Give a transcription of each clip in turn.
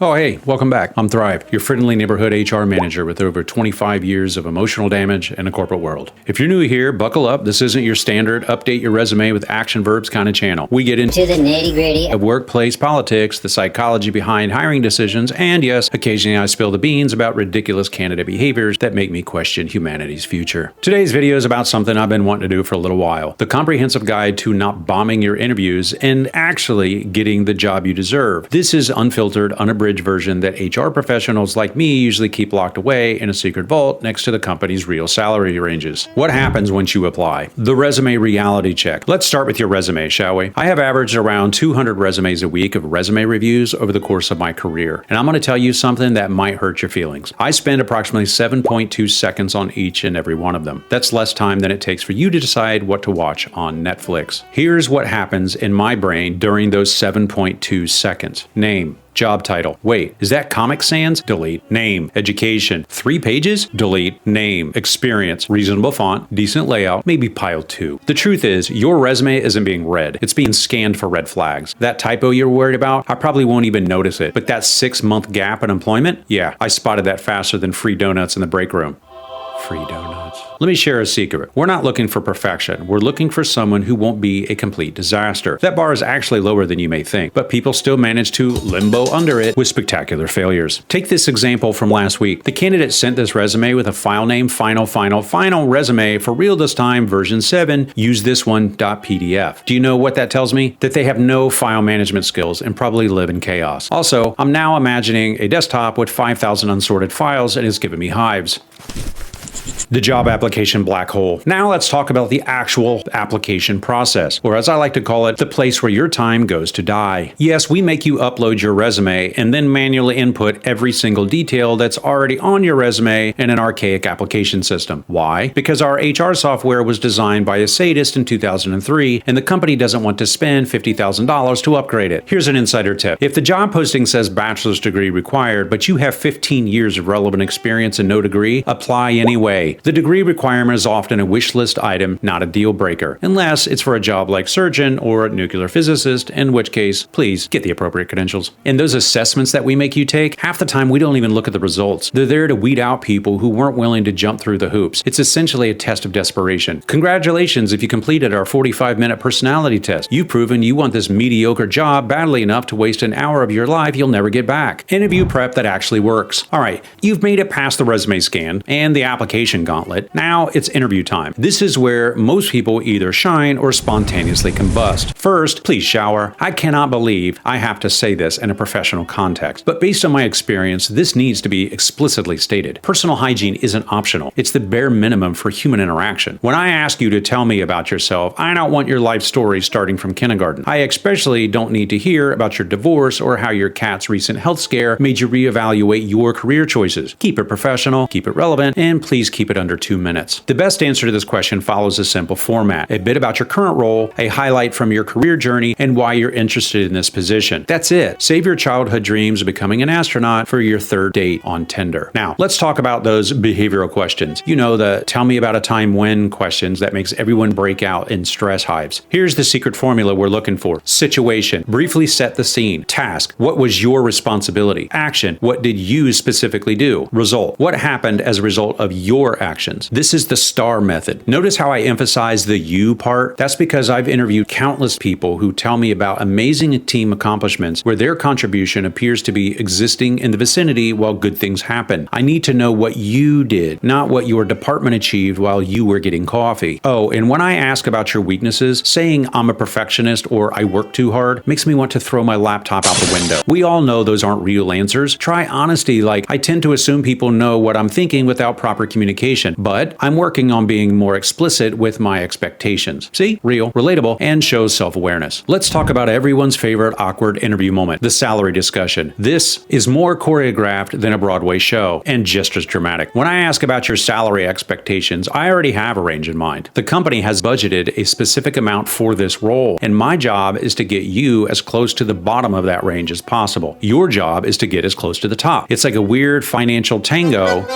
Oh, hey, welcome back. I'm Thrive, your friendly neighborhood HR manager with over 25 years of emotional damage in the corporate world. If you're new here, buckle up. This isn't your standard update your resume with action verbs kind of channel. We get into the nitty-gritty of workplace politics, the psychology behind hiring decisions, and yes, occasionally I spill the beans about ridiculous candidate behaviors that make me question humanity's future. Today's video is about something I've been wanting to do for a little while. The comprehensive guide to not bombing your interviews and actually getting the job you deserve. This is unfiltered, unabridged version that HR professionals like me usually keep locked away in a secret vault next to the company's real salary ranges. What happens once you apply? The resume reality check. Let's start with your resume, shall we? I have averaged around 200 resumes a week of resume reviews over the course of my career, and I'm going to tell you something that might hurt your feelings. I spend approximately 7.2 seconds on each and every one of them. That's less time than it takes for you to decide what to watch on Netflix. Here's what happens in my brain during those 7.2 seconds. Name. Job title. Wait, is that Comic Sans? Delete. Name. Education. 3 pages? Delete. Name. Experience. Reasonable font. Decent layout. Maybe pile 2. The truth is, your resume isn't being read. It's being scanned for red flags. That typo you're worried about, I probably won't even notice it. But that 6-month gap in employment? Yeah, I spotted that faster than free donuts in the break room. Free donuts. Let me share a secret. We're not looking for perfection. We're looking for someone who won't be a complete disaster. That bar is actually lower than you may think, but people still manage to limbo under it with spectacular failures. Take this example from last week. The candidate sent this resume with a file name, final resume, for real this time, version 7, use this one.pdf. Do you know what that tells me? That they have no file management skills and probably live in chaos. Also, I'm now imagining a desktop with 5,000 unsorted files and it's giving me hives. The job application black hole. Now let's talk about the actual application process, or as I like to call it, the place where your time goes to die. Yes, we make you upload your resume and then manually input every single detail that's already on your resume in an archaic application system. Why? Because our HR software was designed by a sadist in 2003, and the company doesn't want to spend $50,000 to upgrade it. Here's an insider tip. If the job posting says bachelor's degree required, but you have 15 years of relevant experience and no degree, apply anyway. The degree requirement is often a wish list item, not a deal breaker, unless it's for a job like surgeon or nuclear physicist, in which case, please get the appropriate credentials. In those assessments that we make you take, half the time we don't even look at the results. They're there to weed out people who weren't willing to jump through the hoops. It's essentially a test of desperation. Congratulations if you completed our 45-minute personality test. You've proven you want this mediocre job badly enough to waste an hour of your life you'll never get back. Interview prep that actually works. All right, you've made it past the resume scan and the application gauntlet. Now it's interview time. This is where most people either shine or spontaneously combust. First, please shower. I cannot believe I have to say this in a professional context, but based on my experience, this needs to be explicitly stated. Personal hygiene isn't optional. It's the bare minimum for human interaction. When I ask you to tell me about yourself, I don't want your life story starting from kindergarten. I especially don't need to hear about your divorce or how your cat's recent health scare made you reevaluate your career choices. Keep it professional, keep it relevant, and please keep it under 2 minutes. The best answer to this question follows a simple format: a bit about your current role, a highlight from your career journey, and why you're interested in this position. That's it. Save your childhood dreams of becoming an astronaut for your third date on Tinder. Now, let's talk about those behavioral questions. You know, the tell me about a time when questions that makes everyone break out in stress hives. Here's the secret formula we're looking for. Situation. Briefly set the scene. Task. What was your responsibility? Action. What did you specifically do? Result. What happened as a result of your actions? This is the STAR method. Notice how I emphasize the you part? That's because I've interviewed countless people who tell me about amazing team accomplishments where their contribution appears to be existing in the vicinity while good things happen. I need to know what you did, not what your department achieved while you were getting coffee. Oh, and when I ask about your weaknesses, saying I'm a perfectionist or I work too hard makes me want to throw my laptop out the window. We all know those aren't real answers. Try honesty, like I tend to assume people know what I'm thinking without proper communication, but I'm working on being more explicit with my expectations. See? Real, relatable, and shows self-awareness. Let's talk about everyone's favorite awkward interview moment, the salary discussion. This is more choreographed than a Broadway show, and just as dramatic. When I ask about your salary expectations, I already have a range in mind. The company has budgeted a specific amount for this role, and my job is to get you as close to the bottom of that range as possible. Your job is to get as close to the top. It's like a weird financial tango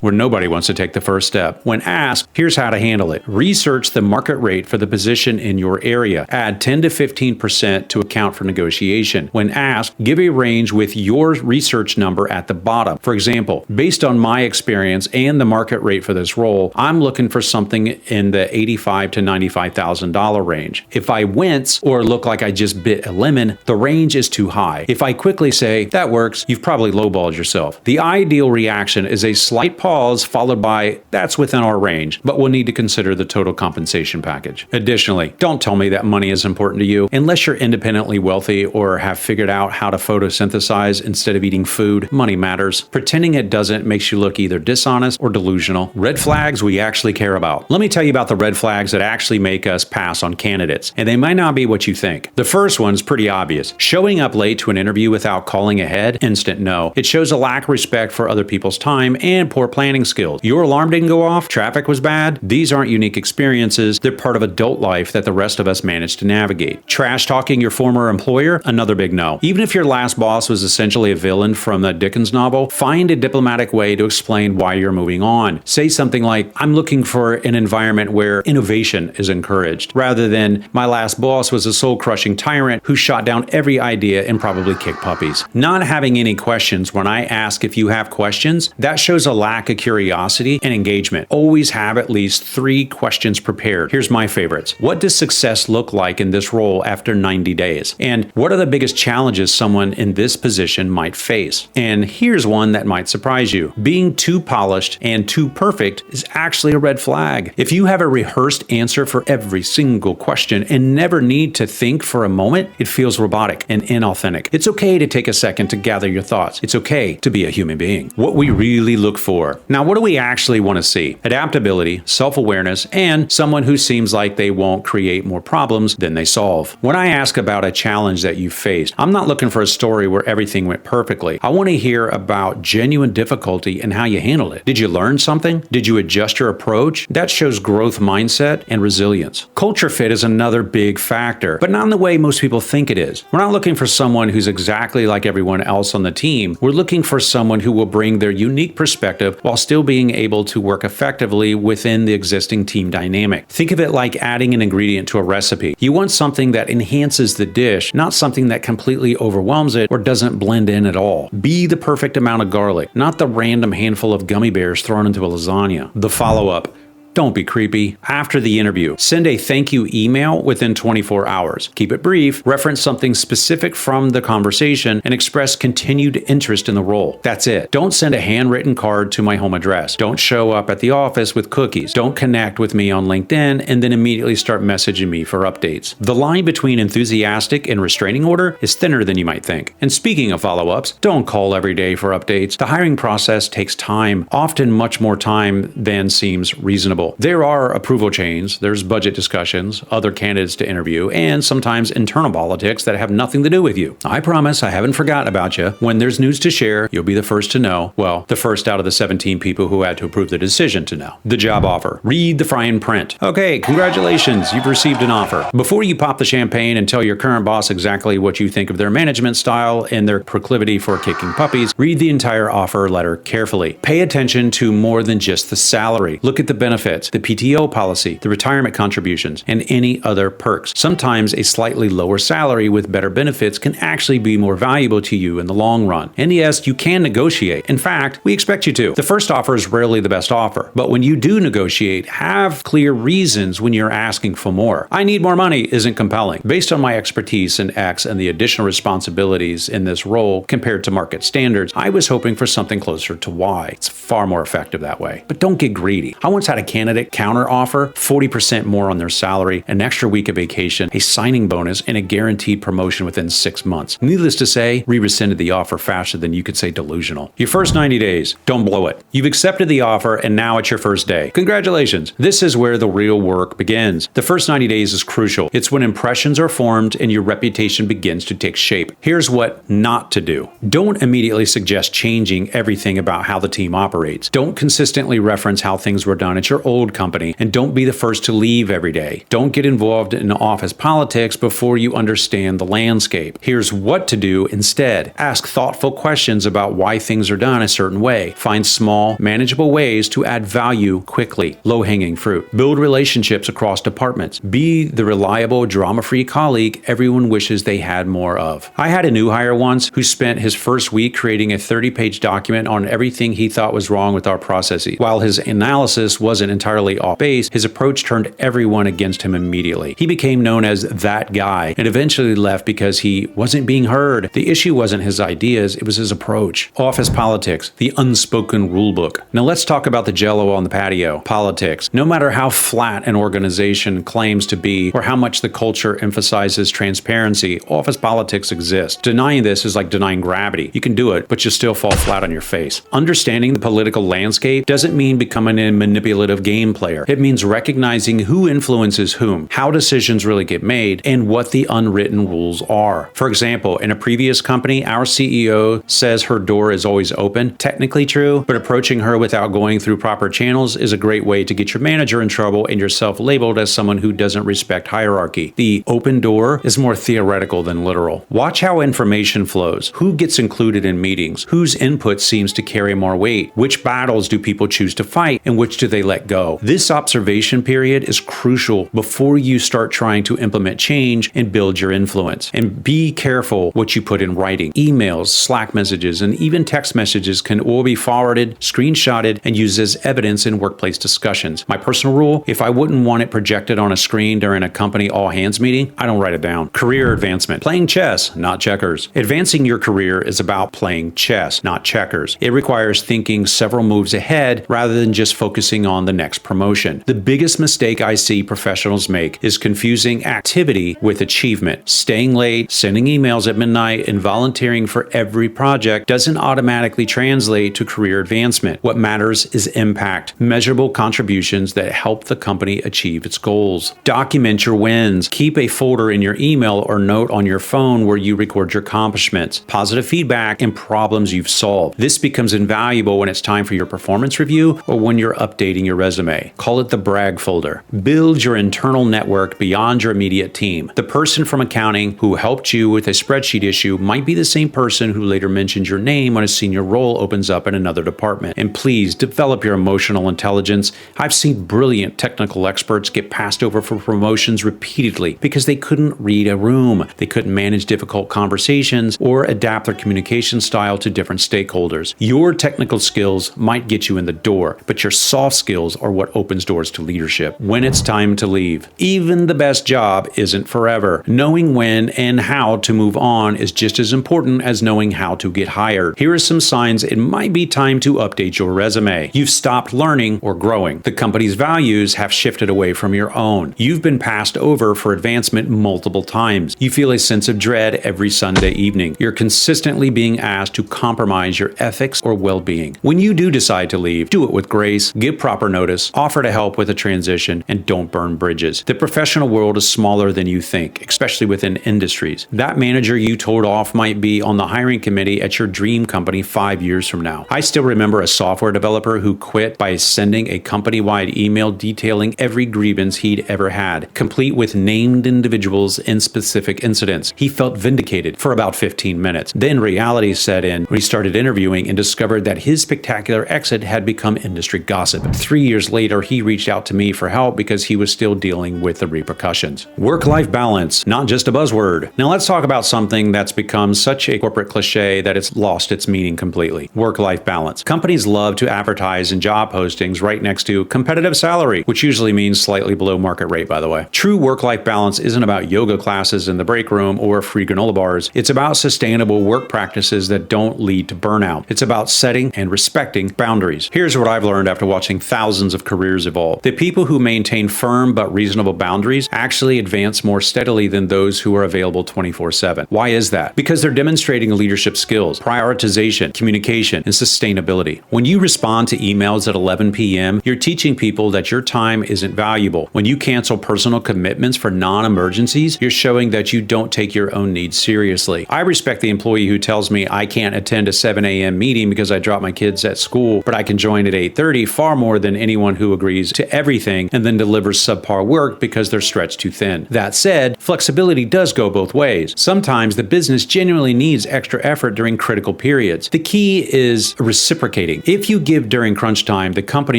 where nobody wants to take the first step. When asked, here's how to handle it. Research the market rate for the position in your area. Add 10 to 15% to account for negotiation. When asked, give a range with your research number at the bottom. For example, based on my experience and the market rate for this role, I'm looking for something in the $85,000 to $95,000 range. If I wince or look like I just bit a lemon, the range is too high. If I quickly say, that works, you've probably lowballed yourself. The ideal reaction is a slight pause followed by, that's within our range, but we'll need to consider the total compensation package. Additionally, don't tell me that money is important to you unless you're independently wealthy or have figured out how to photosynthesize instead of eating food. Money matters. Pretending it doesn't makes you look either dishonest or delusional. Red flags we actually care about. Let me tell you about the red flags that actually make us pass on candidates, and they might not be what you think. The first one's pretty obvious. Showing up late to an interview without calling ahead, instant no. It shows a lack of respect for other people's time and poor planning skills. Your alarm didn't go off, traffic was bad. These aren't unique experiences. They're part of adult life that the rest of us manage to navigate. Trash talking your former employer, another big no. Even if your last boss was essentially a villain from the Dickens novel, find a diplomatic way to explain why you're moving on. Say something like, I'm looking for an environment where innovation is encouraged, rather than my last boss was a soul-crushing tyrant who shot down every idea and probably kicked puppies. Not having any questions when I ask if you have questions, that shows a lack of curiosity and engagement. Always have at least 3 questions prepared. Here's my favorites. What does success look like in this role after 90 days? And what are the biggest challenges someone in this position might face? And here's one that might surprise you. Being too polished and too perfect is actually a red flag. If you have a rehearsed answer for every single question and never need to think for a moment, it feels robotic and inauthentic. It's okay to take a second to gather your thoughts. It's okay to be a human being. What we really look for. Now, what do we actually want to see? Adaptability, self-awareness, and someone who seems like they won't create more problems than they solve. When I ask about a challenge that you faced, I'm not looking for a story where everything went perfectly. I want to hear about genuine difficulty and how you handled it. Did you learn something? Did you adjust your approach? That shows growth mindset and resilience. Culture fit is another big factor, but not in the way most people think it is. We're not looking for someone who's exactly like everyone else on the team. We're looking for someone who will bring their unique perspective while still being able to work effectively within the existing team dynamic. Think of it like adding an ingredient to a recipe. You want something that enhances the dish, not something that completely overwhelms it or doesn't blend in at all. Be the perfect amount of garlic, not the random handful of gummy bears thrown into a lasagna. The follow-up. Don't be creepy. After the interview, send a thank you email within 24 hours. Keep it brief, reference something specific from the conversation, and express continued interest in the role. That's it. Don't send a handwritten card to my home address. Don't show up at the office with cookies. Don't connect with me on LinkedIn and then immediately start messaging me for updates. The line between enthusiastic and restraining order is thinner than you might think. And speaking of follow-ups, don't call every day for updates. The hiring process takes time, often much more time than seems reasonable. There are approval chains, there's budget discussions, other candidates to interview, and sometimes internal politics that have nothing to do with you. I promise I haven't forgotten about you. When there's news to share, you'll be the first to know. Well, the first out of the 17 people who had to approve the decision to know. The job offer. Read the fine print. Okay, congratulations, you've received an offer. Before you pop the champagne and tell your current boss exactly what you think of their management style and their proclivity for kicking puppies, read the entire offer letter carefully. Pay attention to more than just the salary. Look at the benefits, the PTO policy, the retirement contributions, and any other perks. Sometimes a slightly lower salary with better benefits can actually be more valuable to you in the long run. And yes, you can negotiate. In fact, we expect you to. The first offer is rarely the best offer, but when you do negotiate, have clear reasons when you're asking for more. I need more money isn't compelling. Based on my expertise in X and the additional responsibilities in this role compared to market standards, I was hoping for something closer to Y. It's far more effective that way. But don't get greedy. I once had a candidate counter offer 40% more on their salary, an extra week of vacation, a signing bonus, and a guaranteed promotion within 6 months. Needless to say, we rescinded the offer faster than you could say delusional. Your first 90 days, don't blow it. You've accepted the offer and now it's your first day. Congratulations. This is where the real work begins. The first 90 days is crucial. It's when impressions are formed and your reputation begins to take shape. Here's what not to do. Don't immediately suggest changing everything about how the team operates. Don't consistently reference how things were done at your old company, and don't be the first to leave every day. Don't get involved in office politics before you understand the landscape. Here's what to do instead. Ask thoughtful questions about why things are done a certain way. Find small, manageable ways to add value quickly. Low-hanging fruit. Build relationships across departments. Be the reliable, drama-free colleague everyone wishes they had more of. I had a new hire once who spent his first week creating a 30-page document on everything he thought was wrong with our processes. While his analysis wasn't entirely off base, his approach turned everyone against him immediately. He became known as that guy and eventually left because he wasn't being heard. The issue wasn't his ideas, it was his approach. Office politics, the unspoken rulebook. Now let's talk about the jello on the patio. Politics. No matter how flat an organization claims to be or how much the culture emphasizes transparency, office politics exists. Denying this is like denying gravity. You can do it, but you'll still fall flat on your face. Understanding the political landscape doesn't mean becoming a manipulative game player. It means recognizing who influences whom, how decisions really get made, and what the unwritten rules are. For example, in a previous company, our CEO says her door is always open. Technically true, but approaching her without going through proper channels is a great way to get your manager in trouble and yourself labeled as someone who doesn't respect hierarchy. The open door is more theoretical than literal. Watch how information flows. Who gets included in meetings? Whose input seems to carry more weight? Which battles do people choose to fight and which do they let go? This observation period is crucial before you start trying to implement change and build your influence. And be careful what you put in writing. Emails, Slack messages, and even text messages can all be forwarded, screenshotted, and used as evidence in workplace discussions. My personal rule, if I wouldn't want it projected on a screen during a company all-hands meeting, I don't write it down. Career advancement. Playing chess, not checkers. Advancing your career is about playing chess, not checkers. It requires thinking several moves ahead rather than just focusing on the next promotion. The biggest mistake I see professionals make is confusing activity with achievement. Staying late, sending emails at midnight, and volunteering for every project doesn't automatically translate to career advancement. What matters is impact, measurable contributions that help the company achieve its goals. Document your wins. Keep a folder in your email or note on your phone where you record your accomplishments, positive feedback, and problems you've solved. This becomes invaluable when it's time for your performance review or when you're updating your resume. Call it the brag folder. Build your internal network beyond your immediate team. The person from accounting who helped you with a spreadsheet issue might be the same person who later mentions your name when a senior role opens up in another department. And please develop your emotional intelligence. I've seen brilliant technical experts get passed over for promotions repeatedly because they couldn't read a room, they couldn't manage difficult conversations, or adapt their communication style to different stakeholders. Your technical skills might get you in the door, but your soft skills are what opens doors to leadership. When it's time to leave. Even the best job isn't forever. Knowing when and how to move on is just as important as knowing how to get hired. Here are some signs it might be time to update your resume. You've stopped learning or growing. The company's values have shifted away from your own. You've been passed over for advancement multiple times. You feel a sense of dread every Sunday evening. You're consistently being asked to compromise your ethics or well-being. When you do decide to leave, do it with grace, give proper notice, offer to help with a transition, and don't burn bridges. The professional world is smaller than you think, especially within industries. That manager you told off might be on the hiring committee at your dream company 5 years from now. I still remember a software developer who quit by sending a company-wide email detailing every grievance he'd ever had, complete with named individuals and specific incidents. He felt vindicated for about 15 minutes. Then reality set in when he started interviewing and discovered that his spectacular exit had become industry gossip. 3 years later, he reached out to me for help because he was still dealing with the repercussions. Work-life balance, not just a buzzword. Now let's talk about something that's become such a corporate cliche that it's lost its meaning completely. Work-life balance. Companies love to advertise in job postings right next to competitive salary, which usually means slightly below market rate, by the way. True work-life balance isn't about yoga classes in the break room or free granola bars. It's about sustainable work practices that don't lead to burnout. It's about setting and respecting boundaries. Here's what I've learned after watching thousands of careers evolve. The people who maintain firm but reasonable boundaries actually advance more steadily than those who are available 24/7. Why is that? Because they're demonstrating leadership skills, prioritization, communication, and sustainability. When you respond to emails at 11 p.m., you're teaching people that your time isn't valuable. When you cancel personal commitments for non-emergencies, you're showing that you don't take your own needs seriously. I respect the employee who tells me I can't attend a 7 a.m. meeting because I dropped my kids at school, but I can join at 8:30 far more than anyone anyone who agrees to everything and then delivers subpar work because they're stretched too thin. That said, flexibility does go both ways. Sometimes the business genuinely needs extra effort during critical periods. The key is reciprocating. If you give during crunch time, the company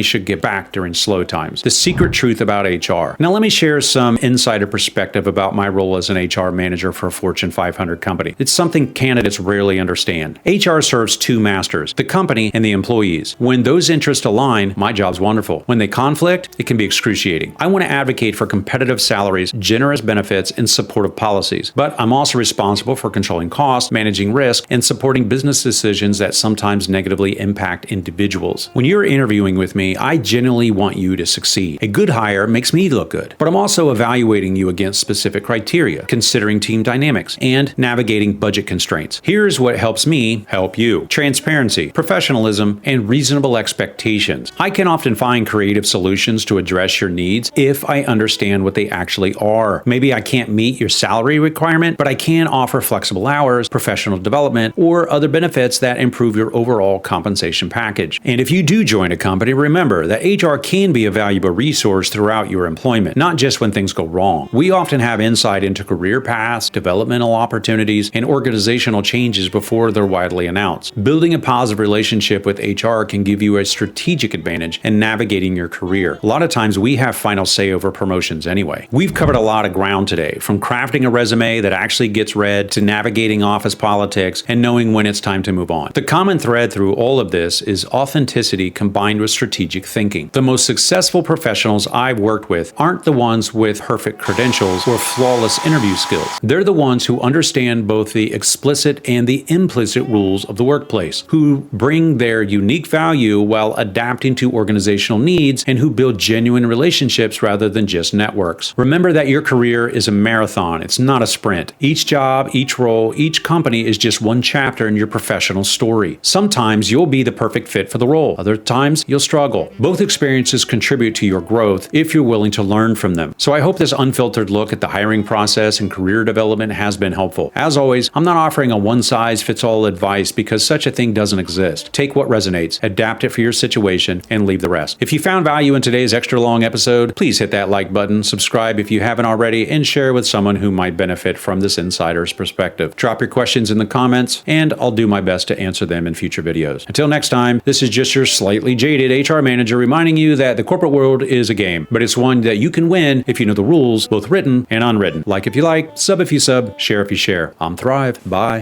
should give back during slow times. The secret truth about HR. Now let me share some insider perspective about my role as an HR manager for a Fortune 500 company. It's something candidates rarely understand. HR serves two masters, the company and the employees. When those interests align, my job's wonderful. When they conflict, it can be excruciating. I want to advocate for competitive salaries, generous benefits, and supportive policies. But I'm also responsible for controlling costs, managing risk, and supporting business decisions that sometimes negatively impact individuals. When you're interviewing with me, I genuinely want you to succeed. A good hire makes me look good, but I'm also evaluating you against specific criteria, considering team dynamics, and navigating budget constraints. Here's what helps me help you. Transparency, professionalism, and reasonable expectations. I can often find creative solutions to address your needs if I understand what they actually are. Maybe I can't meet your salary requirement, but I can offer flexible hours, professional development, or other benefits that improve your overall compensation package. And if you do join a company, remember that HR can be a valuable resource throughout your employment, not just when things go wrong. We often have insight into career paths, developmental opportunities, and organizational changes before they're widely announced. Building a positive relationship with HR can give you a strategic advantage in navigating your career. A lot of times we have final say over promotions anyway. We've covered a lot of ground today, from crafting a resume that actually gets read to navigating office politics and knowing when it's time to move on. The common thread through all of this is authenticity combined with strategic thinking. The most successful professionals I've worked with aren't the ones with perfect credentials or flawless interview skills. They're the ones who understand both the explicit and the implicit rules of the workplace, who bring their unique value while adapting to organizational needs, and who build genuine relationships rather than just networks. Remember that your career is a marathon. It's not a sprint. Each job, each role, each company is just one chapter in your professional story. Sometimes you'll be the perfect fit for the role. Other times you'll struggle. Both experiences contribute to your growth if you're willing to learn from them. So I hope this unfiltered look at the hiring process and career development has been helpful. As always, I'm not offering a one-size-fits-all advice because such a thing doesn't exist. Take what resonates, adapt it for your situation, and leave the rest. If you found value in today's extra long episode, please hit that like button, subscribe if you haven't already, and share with someone who might benefit from this insider's perspective. Drop your questions in the comments, and I'll do my best to answer them in future videos. Until next time, this is just your slightly jaded HR manager reminding you that the corporate world is a game, but it's one that you can win if you know the rules, both written and unwritten. Like if you like, sub if you sub, share if you share. I'm Thrive. Bye.